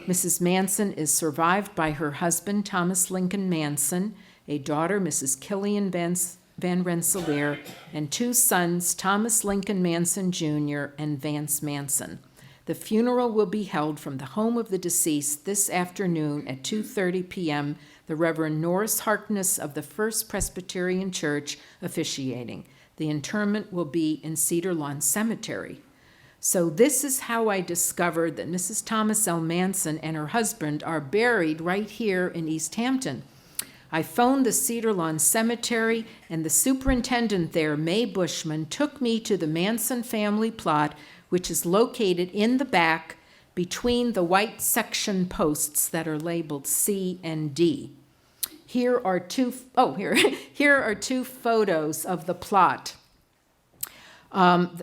Mrs. Manson is survived by her husband, Thomas Lincoln Manson, a daughter, Mrs. Killian Van Rensselaer, and two sons, Thomas Lincoln Manson Jr. and Vance Manson. The funeral will be held from the home of the deceased this afternoon at 2:30 p.m., the Reverend Norris Harkness of the First Presbyterian Church officiating. The interment will be in Cedar Lawn Cemetery. So this is how I discovered that Mrs. Thomas L. Manson and her husband are buried right here in East Hampton. I phoned the Cedar Lawn Cemetery, and the superintendent there, May Bushman, took me to the Manson family plot, which is located in the back between the white section posts that are labeled C and D. Here are two photos of the plot.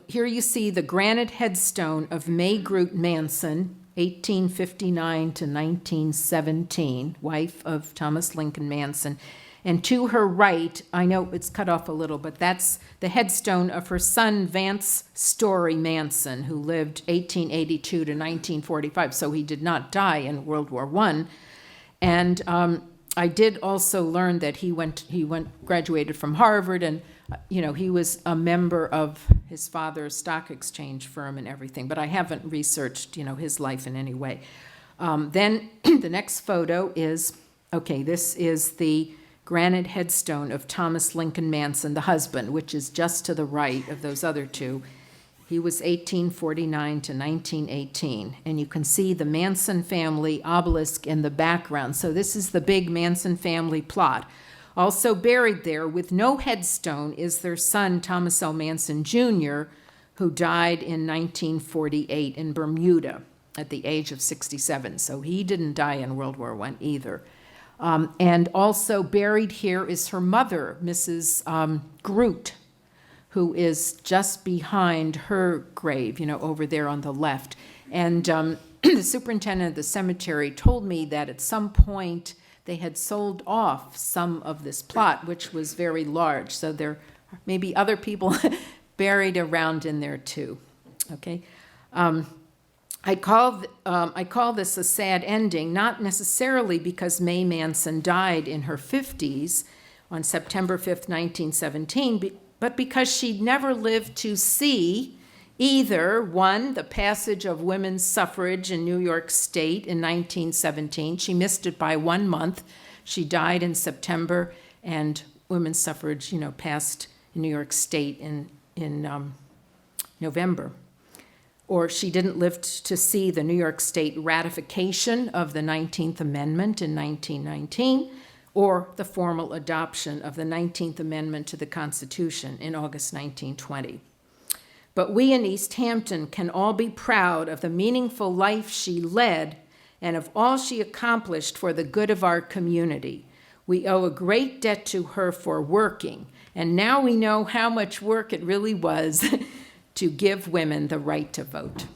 Here you see the granite headstone of May Groot Manson, 1859 to 1917, wife of Thomas Lincoln Manson. And to her right, I know it's cut off a little, but that's the headstone of her son, Vance Story Manson, who lived 1882 to 1945, so he did not die in World War I. And I did also learn that he graduated from Harvard, and he was a member of his father's stock exchange firm and everything, but I haven't researched, his life in any way. Then the next photo is, this is the granite headstone of Thomas Lincoln Manson, the husband, which is just to the right of those other two. He was 1849 to 1918, and you can see the Manson family obelisk in the background. So this is the big Manson family plot. Also buried there with no headstone is their son, Thomas L. Manson Jr., who died in 1948 in Bermuda at the age of 67. So he didn't die in World War I either. And also buried here is her mother, Mrs. Groot, who is just behind her grave, over there on the left. And the superintendent of the cemetery told me that at some point they had sold off some of this plot, which was very large. So there may be other people buried around in there too. Okay. I call this a sad ending, not necessarily because May Manson died in her 50s on September 5th, 1917, but because she'd never lived to see either, one, the passage of women's suffrage in New York State in 1917. She missed it by 1 month. She died in September, and women's suffrage, passed in New York State in November. Or she didn't live to see the New York State ratification of the 19th Amendment in 1919, or the formal adoption of the 19th Amendment to the Constitution in August 1920. But we in East Hampton can all be proud of the meaningful life she led and of all she accomplished for the good of our community. We owe a great debt to her for working, and now we know how much work it really was to give women the right to vote.